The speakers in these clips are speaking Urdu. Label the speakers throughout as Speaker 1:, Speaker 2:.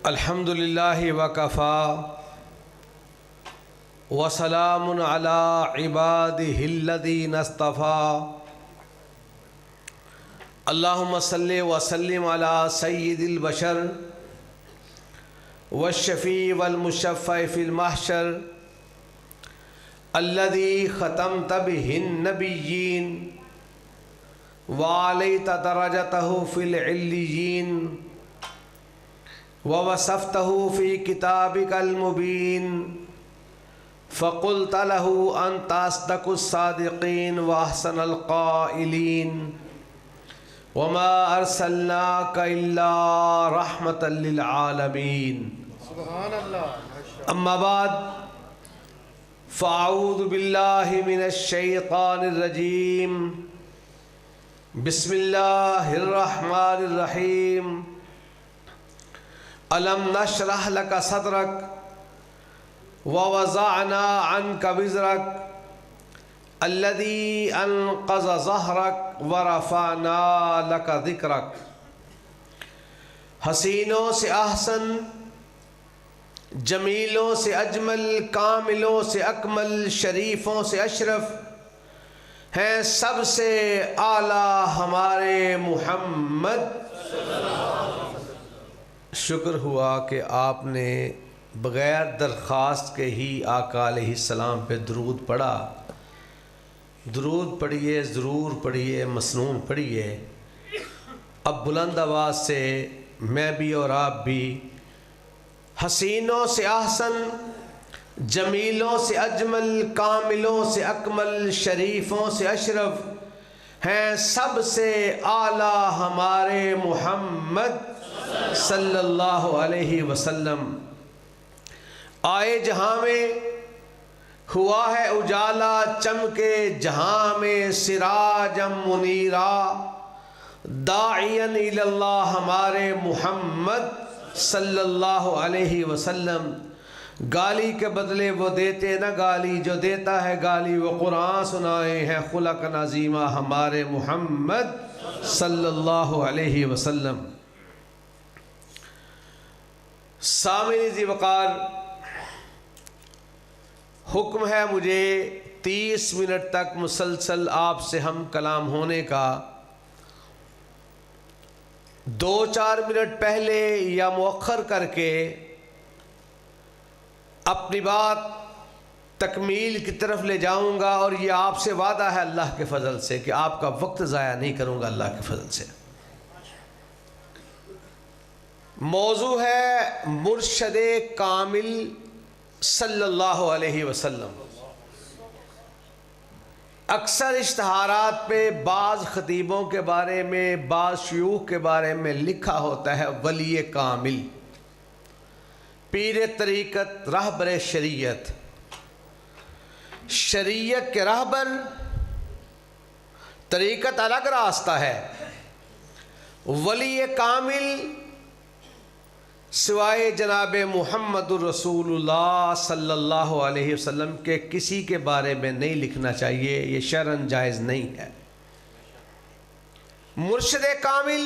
Speaker 1: الحمدللہ وکفا وسلام علی عبادہ الذین اصطفیٰ اللہم صلی وسلم علی سید البشر والشفیع والمشفع فی المحشر الذی ختمت بہ النبیین وعلیت درجتہ فی العلیین ووصفتہ فی کتابک المبین فقلت له انت اصدق الصادقین واحسن القائلین وما ارسلناک الا رحمتا للعالمین
Speaker 2: سبحان اللہ.
Speaker 1: اما بعد فاعوذ باللہ من الشیطان الرجیم بسم اللہ الرحمن الرحیم ألم نشرح لك صدرك ووضعنا عنك وزرك الذي أنقض ظهرك ورفعنا لك ذكرك. حسینوں سے احسن، جمیلوں سے اجمل، کاملوں سے اکمل، شریفوں سے اشرف ہیں سب سے اعلیٰ ہمارے محمد. شکر ہوا کہ آپ نے بغیر درخواست کے ہی آقا علیہ السلام پہ درود پڑھا. درود پڑھیے، ضرور پڑھیے، مسنون پڑھیے. اب بلند آواز سے میں بھی اور آپ بھی حسینوں سے احسن، جمیلوں سے اجمل، کاملوں سے اکمل، شریفوں سے اشرف ہیں سب سے اعلیٰ ہمارے محمد صلی اللہ علیہ وسلم. آئے جہاں میں ہوا ہے اجالا، چمکے جہاں میں سراجم منیرا. داعین الی اللہ ہمارے محمد صلی اللہ علیہ وسلم. گالی کے بدلے وہ دیتے نہ گالی، جو دیتا ہے گالی وہ قرآن سنائے ہیں خلق عظیمہ ہمارے محمد صلی اللہ علیہ وسلم. سامعین ذی وقار، حکم ہے مجھے 30 منٹ تک مسلسل آپ سے ہم کلام ہونے کا. 2-4 منٹ پہلے یا مؤخر کر کے اپنی بات تکمیل کی طرف لے جاؤں گا، اور یہ آپ سے وعدہ ہے اللہ کے فضل سے کہ آپ کا وقت ضائع نہیں کروں گا اللہ کے فضل سے. موضوع ہے مرشد کامل صلی اللہ علیہ وسلم. اکثر اشتہارات پہ بعض خطیبوں کے بارے میں، بعض شیوخ کے بارے میں لکھا ہوتا ہے ولی کامل، پیر طریقت، رہبر شریعت. شریعت کے رہبر، طریقت الگ راستہ ہے. ولی کامل سوائے جناب محمد الرسول اللہ صلی اللہ علیہ وسلم کے کسی کے بارے میں نہیں لکھنا چاہیے، یہ شرعاً جائز نہیں ہے. مرشد کامل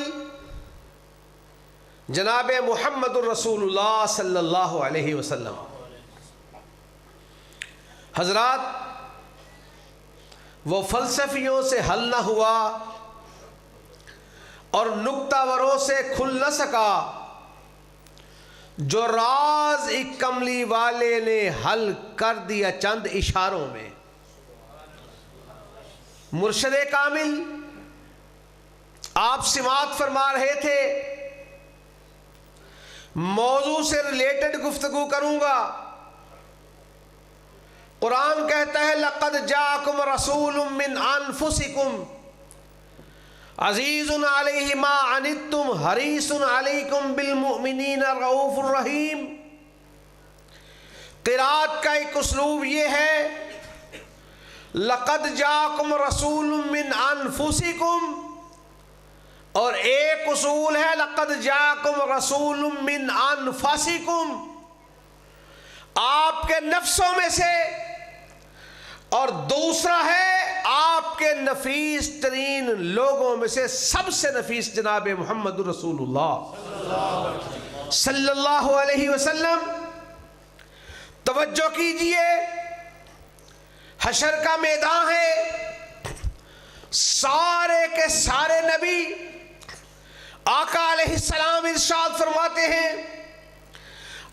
Speaker 1: جناب محمد الرسول اللہ صلی اللہ علیہ وسلم. حضرات، وہ فلسفیوں سے حل نہ ہوا اور نکتہ وروں سے کھل نہ سکا جو راز ایک کملی والے نے حل کر دیا چند اشاروں میں. مرشد کامل آپ سماعت فرما رہے تھے، موضوع سے ریلیٹڈ گفتگو کروں گا. قرآن کہتا ہے لَقَدْ جَاءَكُمْ رَسُولٌ مِّنْ أَنفُسِكُمْ عزیز علیہ ما عنتم حریص علیکم بالمؤمنین رؤوف الرحیم. قرات کا ایک اسلوب یہ ہے لقد جاءکم رسول من انفسکم، اور ایک اصول ہے لقد جاءکم رسول من انفسکم، آپ کے نفسوں میں سے، اور دوسرا ہے آپ کے نفیس ترین لوگوں میں سے سب سے نفیس جناب محمد رسول اللہ صلی اللہ علیہ وسلم۔ توجہ کیجئے، حشر کا میدان ہے، سارے کے سارے نبی، آقا علیہ السلام ارشاد فرماتے ہیں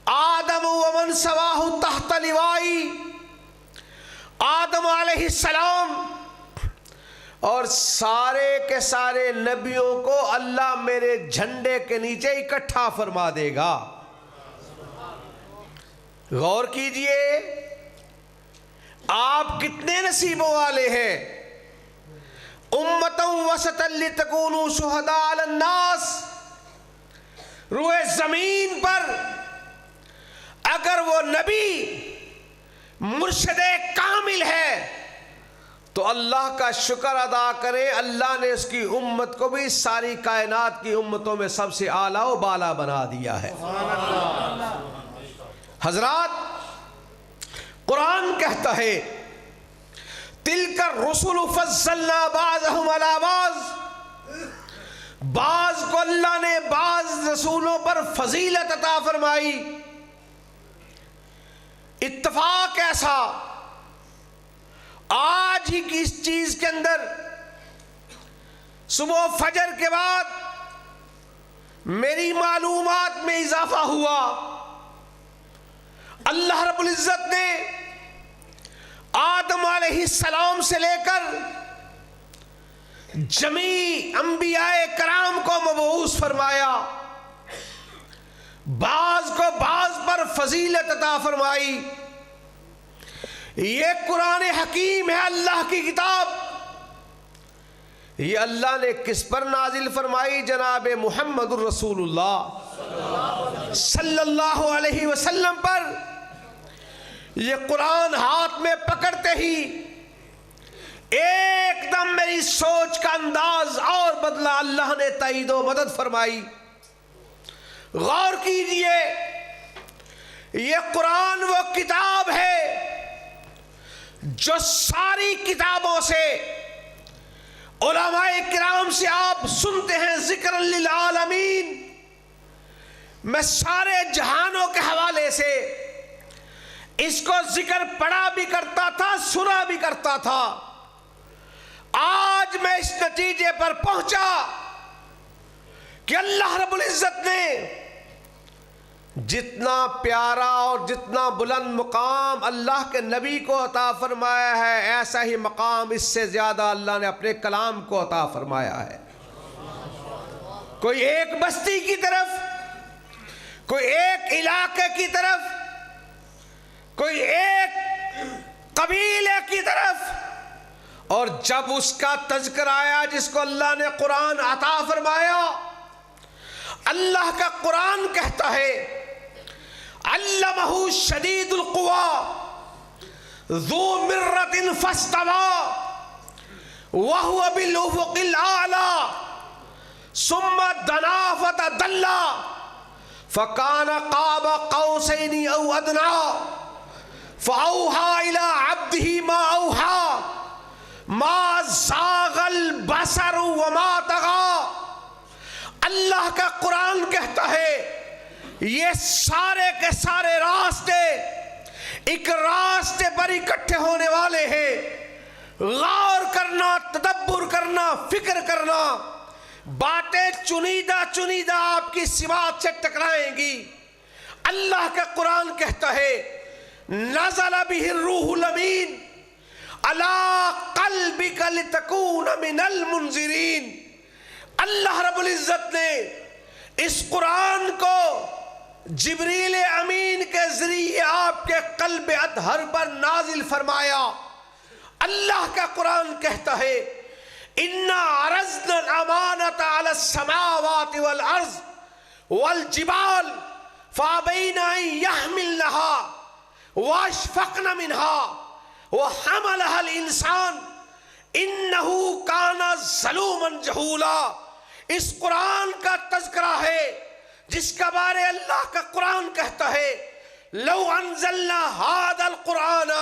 Speaker 1: آدم ومن سواہ تحت لوائی، آدم علیہ السلام اور سارے کے سارے نبیوں کو اللہ میرے جھنڈے کے نیچے اکٹھا فرما دے گا۔ غور کیجئے آپ کتنے نصیبوں والے ہیں۔ امتا وسطا لتکونوا شہداء علی الناس، روئے زمین پر اگر وہ نبی مرشد کامل ہے تو اللہ کا شکر ادا کرے، اللہ نے اس کی امت کو بھی ساری کائنات کی امتوں میں سب سے اعلیٰ و بالا بنا دیا ہے۔ حضرات، قرآن کہتا ہے تِلْكَ الرُّسُلُ فَضَّلْنَا بَعْضَهُمْ عَلَىٰ بَعْضٍ، بعض کو اللہ نے بعض رسولوں پر فضیلت عطا فرمائی۔ اتفاق ایسا آج ہی کی اس چیز کے اندر صبح فجر کے بعد میری معلومات میں اضافہ ہوا، اللہ رب العزت نے آدم علیہ السلام سے لے کر جمیع انبیاء کرام کو مبعوث فرمایا، بعض کو بعض پر فضیلت عطا فرمائی۔ یہ قرآن حکیم ہے، اللہ کی کتاب، یہ اللہ نے کس پر نازل فرمائی؟ جناب محمد الرسول اللہ صلی اللہ علیہ وسلم پر۔ یہ قرآن ہاتھ میں پکڑتے ہی ایک دم میری سوچ کا انداز اور بدلا، اللہ نے تائید و مدد فرمائی۔ غور کیجئے، یہ قرآن وہ کتاب ہے جو ساری کتابوں سے، علماء کرام سے آپ سنتے ہیں ذکر للعالمین، میں سارے جہانوں کے حوالے سے اس کو ذکر پڑھا بھی کرتا تھا، سنا بھی کرتا تھا۔ آج میں اس نتیجے پر پہنچا کہ اللہ رب العزت نے جتنا پیارا اور جتنا بلند مقام اللہ کے نبی کو عطا فرمایا ہے، ایسا ہی مقام اس سے زیادہ اللہ نے اپنے کلام کو عطا فرمایا ہے۔ کوئی ایک بستی کی طرف، کوئی ایک علاقے کی طرف، کوئی ایک قبیلے کی طرف، اور جب اس کا تذکر آیا جس کو اللہ نے قرآن عطا فرمایا، اللہ کا قرآن کہتا ہے علمہ شدید القوی ذو مرۃ فاستوى وهو بالافق الاعلى ثم دنا فتدلى فكان قاب قوسين او ادنى فاوحى الى عبده ما اوحى ما زاغ البصر وما طغى۔ اللہ کا قرآن کہتا ہے یہ سارے کے سارے راستے ایک راستے پر اکٹھے ہونے والے ہیں۔ غور کرنا، تدبر کرنا، فکر کرنا، باتیں چنیدہ چنیدہ آپ کی سماعت سے ٹکرائیں گی۔ اللہ کا قرآن کہتا ہے نزل به الروح الامین علی قلبک لتکون من المنذرین۔ اللہ رب العزت نے اس قرآن کو جبریل امین کے ذریعے آپ کے قلب اطہر پر نازل فرمایا۔ اللہ کا قرآن کہتا ہے اِنَّا عَرَضْنَا الْأَمَانَةَ عَلَى السَّمَاوَاتِ وَالْأَرْضِ وَالْجِبَالِ فَأَبَيْنَ أَن يَحْمِلْنَهَا وَأَشْفَقْنَ مِنْهَا وَحَمَلَهَا الْإِنسَانُ إِنَّهُ كَانَ ظَلُومًا جَهُولًا۔ اس قرآن کا تذکرہ ہے جس کا بارے اللہ کا قرآن کہتا ہے لو انزلنا هذا القرآن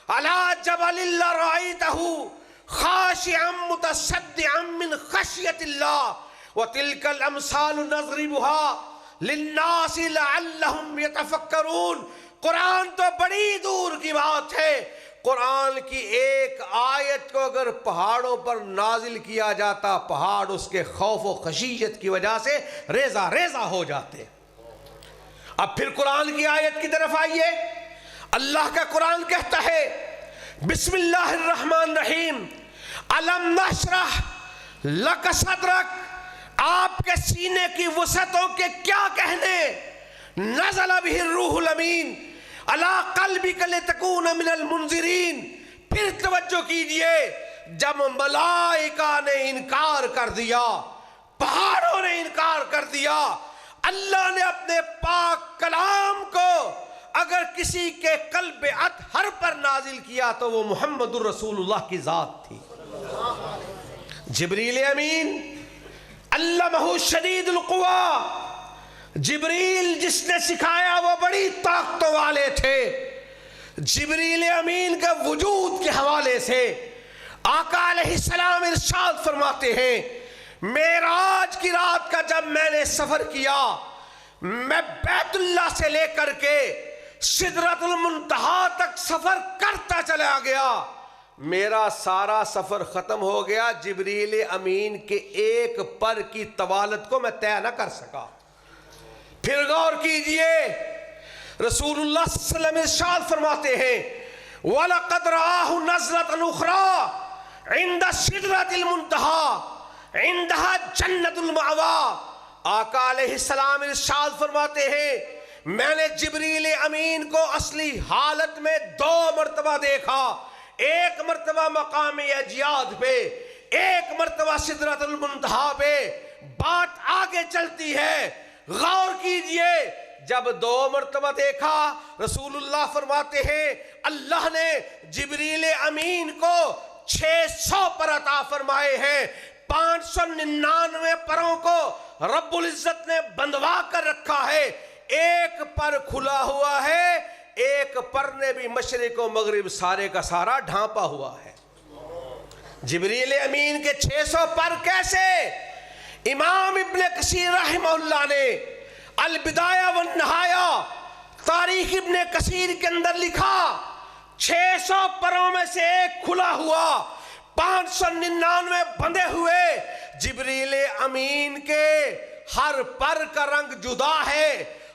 Speaker 1: على جبل لرأيته خاشعا متصدعا من خشية الله وتلك الامثال نضربها للناس لعلهم يتفکرون. قرآن تو بڑی دور کی بات ہے. قرآن کی ایک آیت کو اگر پہاڑوں پر نازل کیا جاتا پہاڑ اس کے خوف و خشیت کی وجہ سے ریزہ ریزہ ہو جاتے. اب پھر قرآن کی آیت کی طرف آئیے. اللہ کا قرآن کہتا ہے بسم اللہ الرحمن الرحیم الم نشرح لک صدرک. آپ کے سینے کی وسعتوں کے کیا کہنے. نزل به الروح الامین علی قلبک لتکون من المنذرین. پھر توجہ کیجئے جب ملائکہ نے انکار کر دیا پہاڑوں نے انکار کر دیا اللہ نے اپنے پاک کلام کو اگر کسی کے قلب اطہر پر نازل کیا تو وہ محمد الرسول اللہ کی ذات تھی. جبریل امین علمہ شدید القویٰ. جبریل جس نے سکھایا وہ بڑی طاقتوں والے تھے. جبریل امین کے وجود کے حوالے سے آقا علیہ السلام ارشاد فرماتے ہیں معراج کی رات کا جب میں نے سفر کیا میں بیت اللہ سے لے کر کے سدرۃ المنتہا تک سفر کرتا چلا گیا. میرا سارا سفر ختم ہو گیا جبریل امین کے ایک پر کی طوالت کو میں طے نہ کر سکا. پھر غور کیجئے رسول اللہ صلی اللہ علیہ وسلم ارشاد فرماتے ہیں وَلَقَدْ رَآهُ نَزْلَةً أُخْرَى عِنْدَ سِدْرَةِ الْمُنْتَهَى عِنْدَهَا جَنَّةُ الْمَأْوَىٰ. آقا علیہ السلام ارشاد فرماتے ہیں میں نے جبریل امین کو اصلی حالت میں 2 مرتبہ دیکھا. ایک مرتبہ مقام اجیاد پہ ایک مرتبہ سدرۃ المنتہا پہ. بات آگے چلتی ہے غور کیجئے. جب 2 مرتبہ دیکھا رسول اللہ فرماتے ہیں اللہ نے جبریل امین کو 600 پر عطا فرمائے ہیں. 599 پروں کو رب العزت نے بندوا کر رکھا ہے. ایک پر کھلا ہوا ہے ایک پر نے بھی مشرق و مغرب سارے کا سارا ڈھانپا ہوا ہے. جبریل امین کے 600 پر کیسے. امام ابن کثیر رحمہ اللہ نے البدایہ والنہایہ تاریخ ابن کثیر کے اندر لکھا 600 پروں میں سے ایک کھلا ہوا 599 بندے ہوئے. جبریل امین کے ہر پر کا رنگ جدا ہے.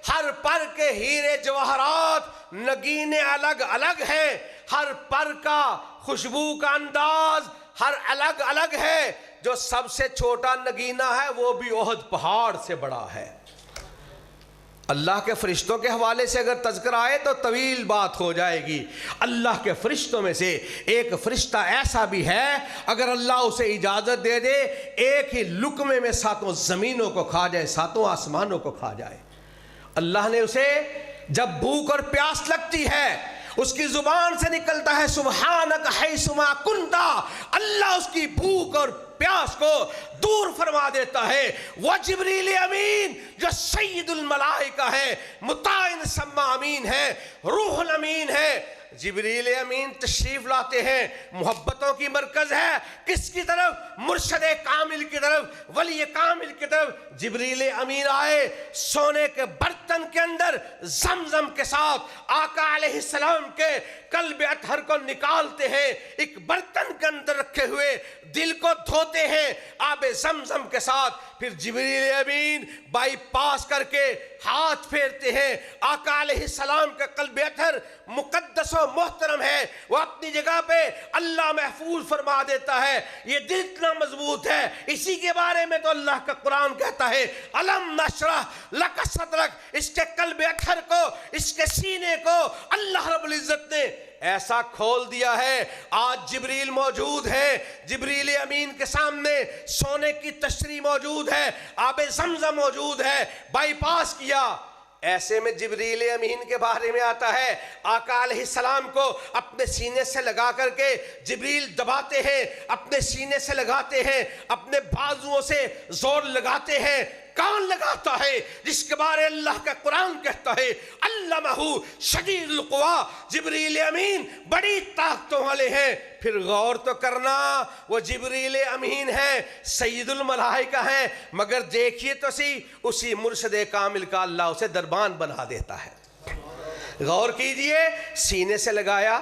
Speaker 1: ہر پر کے ہیرے جواہرات نگینے الگ الگ ہیں. ہر پر کا خوشبو کا انداز ہر الگ الگ ہے. جو سب سے چھوٹا نگینہ ہے وہ بھی احد پہاڑ سے بڑا ہے. اللہ کے فرشتوں کے حوالے سے اگر تذکر آئے تو طویل بات ہو جائے گی. اللہ کے فرشتوں میں سے ایک فرشتہ ایسا بھی ہے اگر اللہ اسے اجازت دے دے ایک ہی لقمے میں 7 زمینوں کو کھا جائے 7 آسمانوں کو کھا جائے. اللہ نے اسے جب بھوک اور پیاس لگتی ہے اس کی زبان سے نکلتا ہے سبحانک حیثما کنتا. اللہ اس کی بھوک اور پیاس کو دور فرما دیتا ہے. وہ جبریل امین جو سید الملائکہ ہے مطاع ثم امین ہے روح الامین ہے. جبریل امین تشریف لاتے ہیں محبتوں کی مرکز ہے کس کی طرف مرشد کامل کی طرف ولی کامل کی طرف. جبریل امین آئے سونے کے برتن کے اندر زمزم کے ساتھ آقا علیہ السلام کے قلب اطہر کو نکالتے ہیں ایک برتن کے اندر رکھے ہوئے دل کو دھوتے ہیں آب زمزم کے ساتھ. پھر جبریل امین بائی پاس کر کے ہاتھ پھیرتے ہیں. آقا علیہ السلام کا قلب اطہر مقدس و محترم ہے وہ اپنی جگہ پہ اللہ محفوظ فرما دیتا ہے. یہ دل اتنا مضبوط ہے اسی کے بارے میں تو اللہ کا قرآن کہتا ہے الم نشرح لک صدرک. اس کے قلب اطہر کو اس کے سینے کو اللہ رب العزت نے ایسا کھول دیا ہے. آج جبریل موجود ہے جبریل امین کے سامنے سونے کی تشریح موجود ہے آب زمزم موجود ہے. بائی پاس کیا ایسے میں جبریل امین کے بارے میں آتا ہے، آقا علیہ السلام کو اپنے سینے سے لگا کر کے جبریل دباتے ہیں، اپنے سینے سے لگاتے ہیں، اپنے بازوؤں سے زور لگاتے ہیں۔ کون لگاتا ہے؟ جس کے بارے اللہ کا قرآن کہتا ہے علمہ شدید القوا، جبریل امین بڑی طاقتوں والے ہیں۔ پھر غور تو کرنا، وہ جبریل امین ہے، سید الملائکہ ہیں، مگر دیکھیے تو سی اسی مرشد کامل کا اللہ اسے دربان بنا دیتا ہے۔ غور کیجئے، سینے سے لگایا،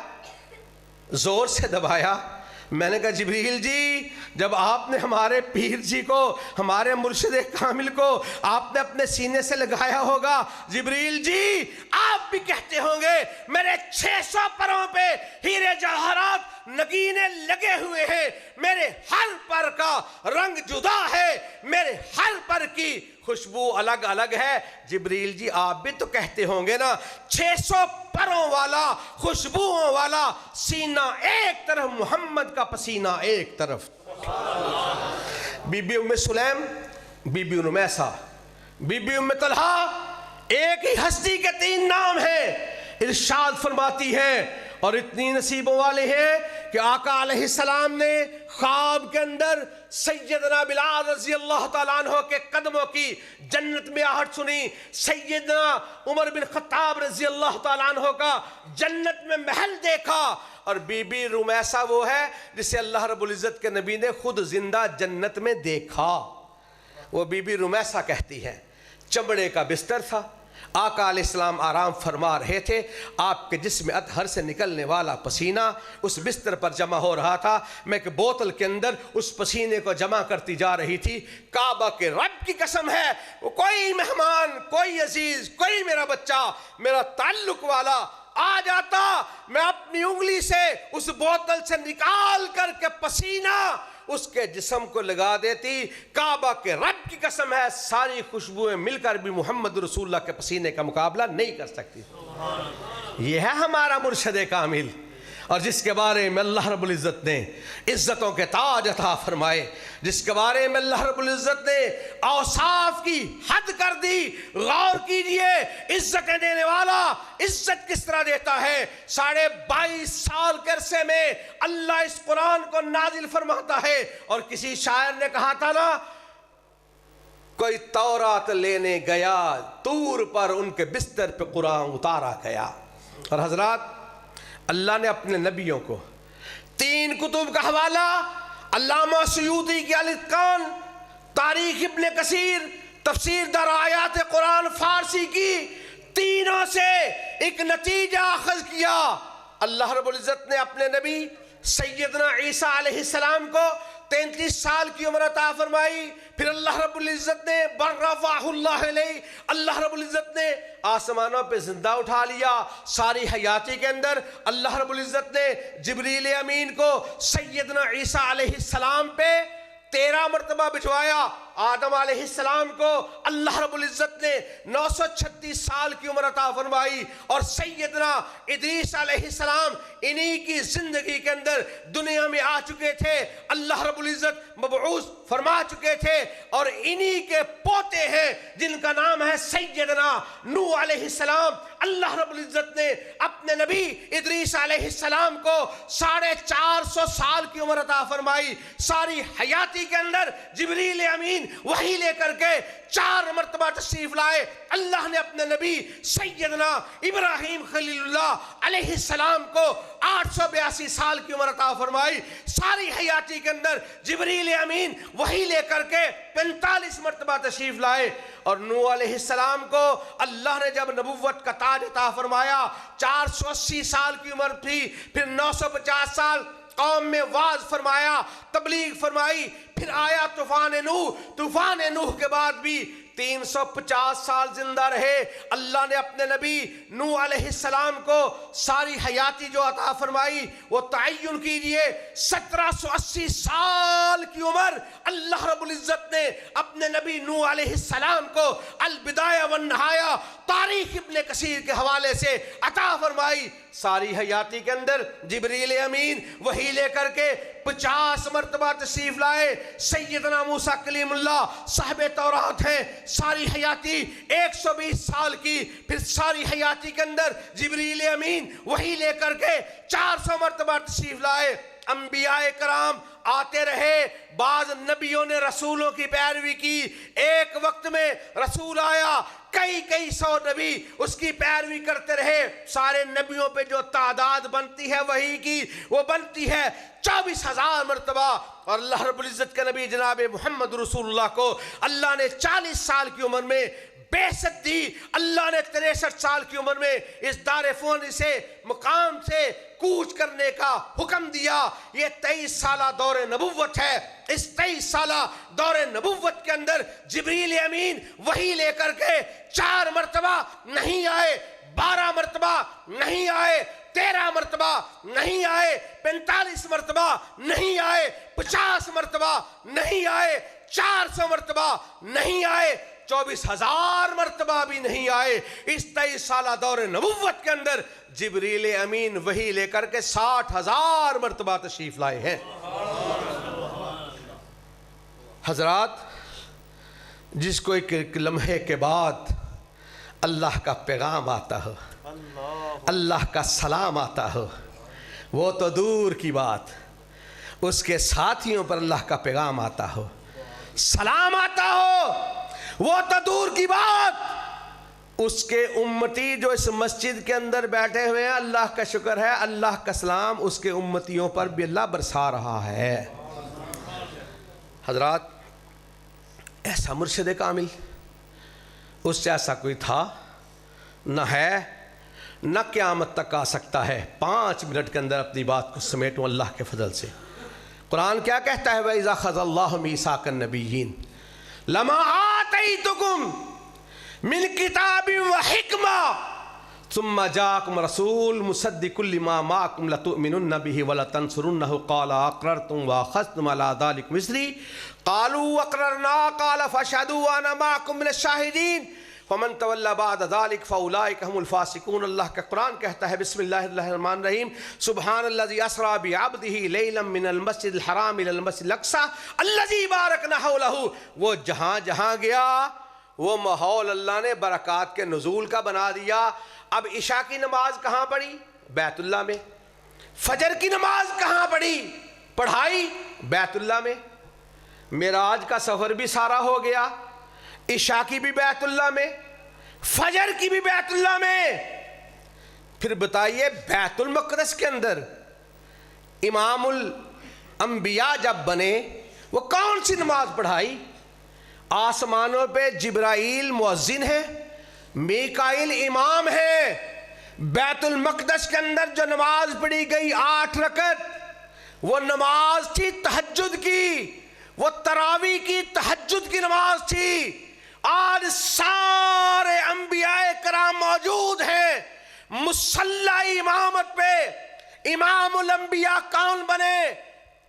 Speaker 1: زور سے دبایا۔ میں نے کہا جبریل جی، جب آپ نے ہمارے پیر جی کو، ہمارے مرشد کامل کو آپ نے اپنے سینے سے لگایا ہوگا، جبریل جی آپ بھی کہتے ہوں گے میرے 600 پروں پہ ہیرے جواہرات نگینے لگے ہوئے ہیں، میرے ہر پر کا رنگ جدا ہے، میرے ہر پر کی خوشبو الگ الگ ہے۔ جبریل جی آپ بھی تو کہتے ہوں گے نا، 600 پروں والا، خوشبوؤں والا سینہ ایک طرف، محمد کا پسینہ ایک طرف۔ بی بی ام سلیم، بی بی رمیسہ، بی بی ام طلحہ، ایک ہی ہستی کے 3 نام ہیں۔ ارشاد فرماتی ہیں اور اتنی نصیبوں والے ہیں کہ آقا علیہ السلام نے خواب کے اندر سیدنا بلال رضی اللہ تعالیٰ عنہ کے قدموں کی جنت میں آہٹ سنی، سیدنا عمر بن خطاب رضی اللہ تعالیٰ عنہ کا جنت میں محل دیکھا، اور بی بی رمیسہ وہ ہے جسے اللہ رب العزت کے نبی نے خود زندہ جنت میں دیکھا۔ وہ بی بی رمیسہ کہتی ہے چمڑے کا بستر تھا، آقا علیہ السلام آرام فرما رہے تھے، آپ کے جسم اطہر سے نکلنے والا پسینہ اس بستر پر جمع ہو رہا تھا، میں ایک بوتل کے اندر اس پسینے کو جمع کرتی جا رہی تھی۔ کعبہ کے رب کی قسم ہے، کوئی مہمان، کوئی عزیز، کوئی میرا بچہ، میرا تعلق والا آ جاتا، میں اپنی انگلی سے اس بوتل سے نکال کر کے پسینہ اس کے جسم کو لگا دیتی۔ کعبہ کے رب کی قسم ہے، ساری خوشبوئیں مل کر بھی محمد رسول اللہ کے پسینے کا مقابلہ نہیں کر سکتی۔ یہ ہے ہمارا مرشد کامل، اور جس کے بارے میں اللہ رب العزت نے عزتوں کے تاج عطا فرمائے، جس کے بارے میں اللہ رب العزت نے اوصاف کی حد کر دی۔ غور کیجئے، عزت دینے والا عزت کس طرح دیتا ہے۔ 22.5 سال کے عرصے میں اللہ اس قرآن کو نازل فرماتا ہے، اور کسی شاعر نے کہا تھا نا، کوئی تورات لینے گیا، طور پر ان کے بستر پہ قرآن اتارا گیا۔ اور حضرات، اللہ نے اپنے نبیوں کو 3 کتب کا حوالہ، علامہ سیوطی کی الاتقان، تاریخ ابن کثیر، تفسیر در آیات قرآن فارسی کی، تینوں سے ایک نتیجہ اخذ کیا۔ اللہ رب العزت نے اپنے نبی سیدنا عیسیٰ علیہ السلام کو 33 سال کی عمر عطا فرمائی، پھر اللہ رب العزت نے برفعہ اللہ علیہ، اللہ رب العزت نے آسمانوں پہ زندہ اٹھا لیا۔ ساری حیاتی کے اندر اللہ رب العزت نے جبریل امین کو سیدنا عیسیٰ علیہ السلام پہ 13 مرتبہ بھجوایا۔ آدم علیہ السلام کو اللہ رب العزت نے 936 سال کی عمر عطا فرمائی، اور سیدنا ادریس علیہ السلام انہی کی زندگی کے اندر دنیا میں آ چکے تھے، اللہ رب العزت مبعوث فرما چکے تھے، اور انہی کے پوتے ہیں جن کا نام ہے سیدنا نوح علیہ السلام۔ اللہ رب العزت نے اپنے نبی ادریس علیہ السلام کو 450 سال کی عمر عطا فرمائی۔ ساری حیاتی کے اندر جبریل امین وحی لے کر کے 4 مرتبہ تشریف لائے۔ اللہ نے اپنے نبی سیدنا ابراہیم خلیل اللہ علیہ السلام کو 882 سال کی عمر عطا فرمائی۔ ساری حیاتی کے اندر جبریل امین وحی لے کر کے 45 مرتبہ تشریف لائے، اور نوح علیہ السلام کو اللہ نے جب نبوت کا تاج عطا فرمایا 480 سال کی عمر تھی، پھر 950 سال قوم میں واعظ فرمایا، تبلیغ فرمائی، پھر آیا طوفان نوح۔ طوفان نوح کے بعد بھی 350 سال زندہ رہے۔ اللہ نے اپنے نبی نوح علیہ السلام کو ساری حیاتی جو عطا فرمائی وہ تعین کیجئے، 1780 سال کی عمر اللہ رب العزت نے اپنے نبی نوح علیہ السلام کو البدایہ والنہایہ تاریخ ابن کثیر کے حوالے سے عطا فرمائی۔ ساری حیاتی کے اندر جبریل امین وحی لے کر کے 50 مرتبہ تشریف لائے، سیدنا موسیٰ کلیم اللہ صاحب تورات ہیں، ساری حیاتی 120 سال کی، پھر ساری حیاتی کے اندر جبریل امین وہی لے کر کے 400 مرتبہ تشریف لائے۔ انبیاء کرام آتے رہے، بعض نبیوں نے رسولوں کی پیروی کی، ایک وقت میں رسول آیا، کئی سو نبی اس کی پیروی کرتے رہے، سارے نبیوں پہ جو تعداد بنتی ہے وہی کی، وہ بنتی ہے 24,000 مرتبہ۔ اور اللہ رب العزت کے نبی جناب محمد رسول اللہ کو اللہ نے 40 سال کی عمر میں بعثت دی، اللہ نے 63 سال کی عمر میں اس دار فانی سے مقام سے کوچ کرنے کا حکم دیا۔ یہ 23 سالہ دور نبوت ہے، اس 23 سالہ دور نبوت کے اندر جبریل امین وہی لے کر کے 4 مرتبہ نہیں آئے، 12 مرتبہ نہیں آئے، 13 مرتبہ نہیں آئے، 45 مرتبہ نہیں آئے، 50 مرتبہ نہیں آئے، 400 مرتبہ نہیں آئے، 24,000 مرتبہ بھی نہیں آئے۔ اس 23 سالہ دور نبوت کے اندر جبریل امین وہی لے کر کے 60,000 مرتبہ تشریف لائے ہیں۔ حضرات، جس کو ایک لمحے کے بعد اللہ کا پیغام آتا ہو، اللہ کا سلام آتا ہو، وہ تو دور کی بات، اس کے ساتھیوں پر اللہ کا پیغام آتا ہو، سلام آتا ہو، وہ تو دور کی بات، اس کے امتی جو اس مسجد کے اندر بیٹھے ہوئے ہیں، اللہ کا شکر ہے، اللہ کا سلام اس کے امتیوں پر بھی اللہ برسا رہا ہے۔ حضرات، ایسا مرشد کامل اس سے ایسا کوئی تھا نہ ہے، نہ قیامت تک آ سکتا ہے۔ 5 منٹ کے اندر اپنی بات کو سمیٹوں اللہ کے فضل سے۔ قرآن کیا کہتا ہے؟ وَإِذَا أَخَذَ اللَّهُ مِيثَاقَ النَّبِيِّينَ لَمَا آتَيْتُكُم مِّن كِتَابٍ وَحِكْمَةٍ ثُمَّ جَاءَكُمْ رَسُولٌ مُصَدِّقٌ لِّمَا مَعَكُمْ لَتُؤْمِنُنَّ بِهِ وَلَتَنصُرُنَّهُ قَالَ أَقْرَرْتُمْ وَأَخَذْتُمْ عَلَىٰ ذَٰلِكُمْ إِصْرِي قَالُوا أَقْرَرْنَا قَالَ فَاشْهَدُوا وَأَنَا مَعَكُمْ مِنَ الشَّاهِدِينَ فمن تولى بعد ذلك فاولئك هم الفاسقون۔ اللہ کا قرآن کہتا ہے بسم اللہ الرحمن الرحیم، سبحان الذي اسرى بعبده ليلا من المسجد الحرام الى المسجد الاقصى الذي باركنا حوله۔ وہ جہاں گیا وہ ماحول اللہ نے برکات کے نزول کا بنا دیا۔ اب عشاء کی نماز کہاں پڑھی؟ بیت اللہ میں۔ فجر کی نماز کہاں پڑھائی؟ بیت اللہ میں۔ معراج کا سفر بھی سارا ہو گیا، عشاء کی بھی بیت اللہ میں، فجر کی بھی بیت اللہ میں۔ پھر بتائیے بیت المقدس کے اندر امام الانبیاء جب بنے وہ کون سی نماز پڑھائی؟ آسمانوں پہ جبرائیل مؤذن ہے، میکائیل امام ہے۔ بیت المقدس کے اندر جو نماز پڑھی گئی 8 رکعت، وہ نماز تھی تہجد کی، وہ تراویح کی تہجد کی نماز تھی۔ آج سارے انبیاء کرام موجود ہیں مصلی امامت پہ۔ امام الانبیاء کون بنے؟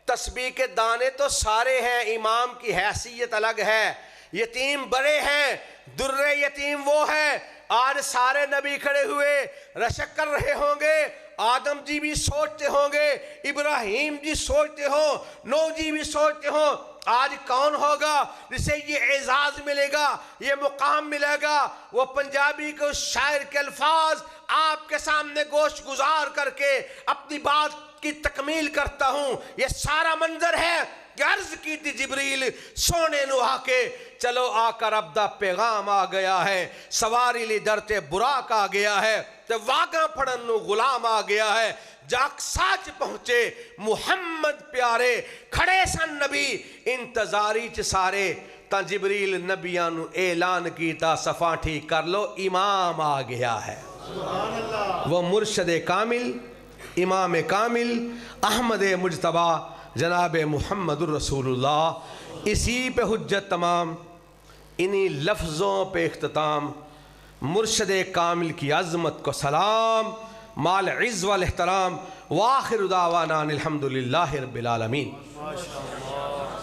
Speaker 1: تسبیح کے دانے تو سارے ہیں، امام کی حیثیت الگ ہے۔ یتیم بڑے ہیں، در یتیم وہ ہے۔ آج سارے نبی کھڑے ہوئے رشک کر رہے ہوں گے، آدم جی بھی سوچتے ہوں گے، ابراہیم جی سوچتے ہوں، نوح جی بھی سوچتے ہوں، آج کون ہوگا جسے یہ اعزاز ملے گا، یہ مقام ملے گا؟ وہ پنجابی کے اس شاعر کے الفاظ آپ کے سامنے گوش گزار کر کے اپنی بات کی تکمیل کرتا ہوں۔ یہ سارا منظر ہے کہ عرض کی تھی جبریل سونے نو آ کے، چلو آ کر اب دا پیغام آ گیا ہے، سواری لی درتے براق آ گیا ہے، تے واگاں پھڑن نو غلام آ گیا ہے۔ جاک ساچ پہنچے محمد پیارے، کھڑے سن نبی انتظاری چ سارے، تا جبریل نبیاں نو اعلان کیتا صفاں ٹھیک کر لو، امام آ گیا ہے۔ وہ مرشد کامل، امام کامل، احمد مجتبیٰ جناب محمد الرسول اللہ۔ اسی پہ حجت تمام، انہی لفظوں پہ اختتام۔ مرشد کامل کی عظمت کو سلام، مال عز والاحترام، وآخر دعوانا الحمدللہ رب العالمین۔